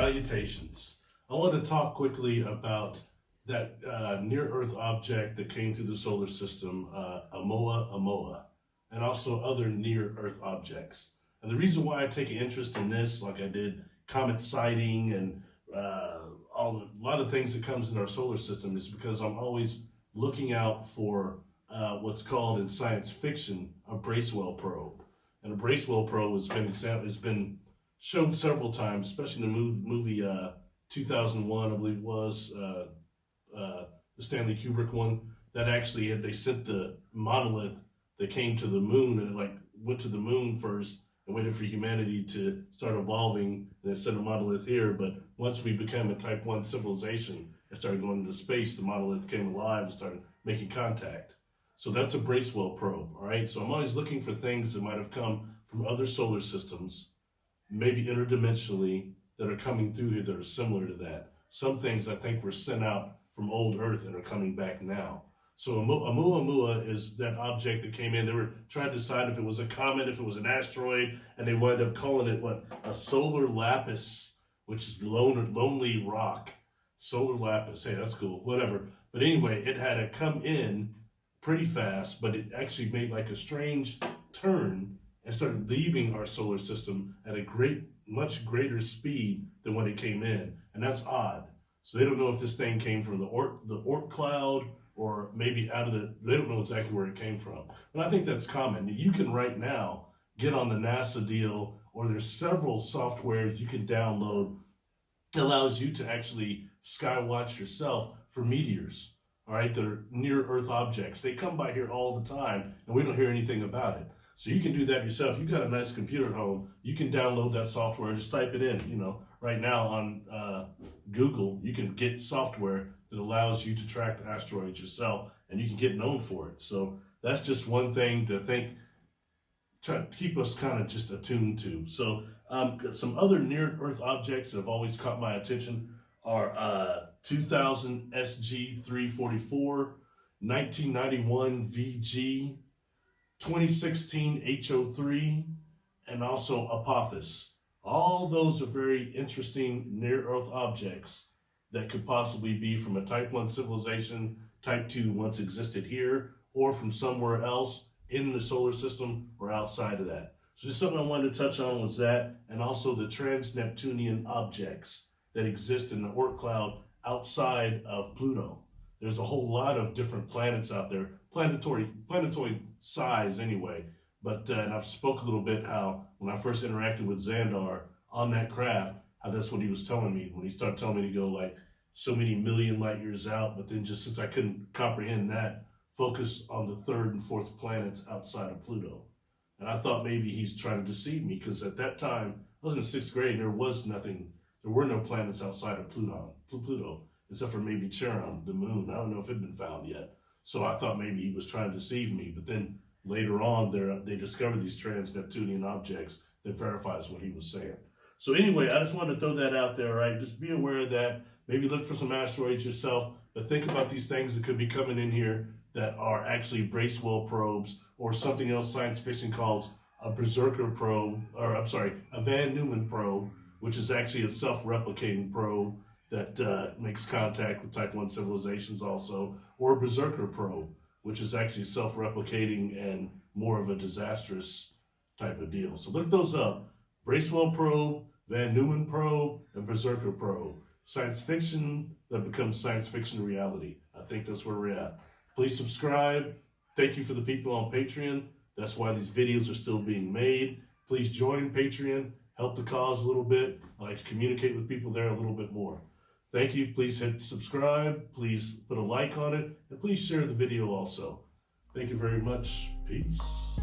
Salutations. I want to talk quickly about that near-Earth object that came through the solar system, Oumauaua, and also other near-Earth objects. And the reason why I take an interest in this, like I did comet sighting and a lot of things that comes in our solar system, is because I'm always looking out for what's called in science fiction a Bracewell probe. And a Bracewell probe has been shown several times, especially in the movie 2001, I believe it was, the Stanley Kubrick one, that actually they sent the monolith that came to the moon, and it went to the moon first and waited for humanity to start evolving, and it sent a monolith here. But once we became a type 1 civilization and started going into space, the monolith came alive and started making contact. So that's a Bracewell probe, all right? So I'm always looking for things that might have come from other solar systems, maybe interdimensionally, that are coming through here that are similar to that. Some things I think were sent out from old Earth and are coming back now. So Oumuaua is that object that came in. They were trying to decide if it was a comet, if it was an asteroid, and they wound up calling it, a solar lapis, which is lonely rock. Solar lapis, hey, that's cool, whatever. But anyway, it had to come in pretty fast, but it actually made like a strange turn and started leaving our solar system at a much greater speed than when it came in, and that's odd. So they don't know if this thing came from the Oort cloud or maybe they don't know exactly where it came from. And I think that's common. You can right now get on the NASA deal, or there's several softwares you can download that allows you to actually skywatch yourself for meteors. All right, they're near-Earth objects. They come by here all the time, and we don't hear anything about it. So you can do that yourself. You've got a nice computer at home. You can download that software and just type it in. Right now on Google, you can get software that allows you to track the asteroids yourself, and you can get known for it. So that's just one thing to try to keep us kind of just attuned to. So some other near-Earth objects that have always caught my attention are 2000 SG 344, 1991 VG, 2016 HO3, and also Apophis. All those are very interesting near-Earth objects that could possibly be from a Type 1 civilization, Type 2 once existed here, or from somewhere else in the solar system or outside of that. So just something I wanted to touch on was that, and also the trans-Neptunian objects that exist in the Oort cloud outside of Pluto. There's a whole lot of different planets out there, planetoid size anyway. But and I've spoke a little bit how when I first interacted with Xandar on that craft, how that's what he was telling me when he started telling me to go like so many million light years out. But then just since I couldn't comprehend that, focus on the third and fourth planets outside of Pluto. And I thought maybe he's trying to deceive me, because at that time I was in 6th grade and there were no planets outside of Pluto, except for maybe Charon, the moon. I don't know if it had been found yet. So I thought maybe he was trying to deceive me. But then later on, they discovered these trans-Neptunian objects that verifies what he was saying. So anyway, I just wanted to throw that out there, right? Just be aware of that. Maybe look for some asteroids yourself, but think about these things that could be coming in here that are actually Bracewell probes, or something else science fiction calls a Berserker probe, a Van Neumann probe, which is actually a self-replicating probe that makes contact with Type 1 civilizations also, or a Berserker probe, which is actually self-replicating and more of a disastrous type of deal. So look those up. Bracewell probe, Van Neumann probe, and Berserker probe. Science fiction that becomes science fiction reality. I think that's where we're at. Please subscribe. Thank you for the people on Patreon. That's why these videos are still being made. Please join Patreon. Help the cause a little bit. I like to communicate with people there a little bit more. Thank you. Please hit subscribe. Please put a like on it. And please share the video also. Thank you very much. Peace.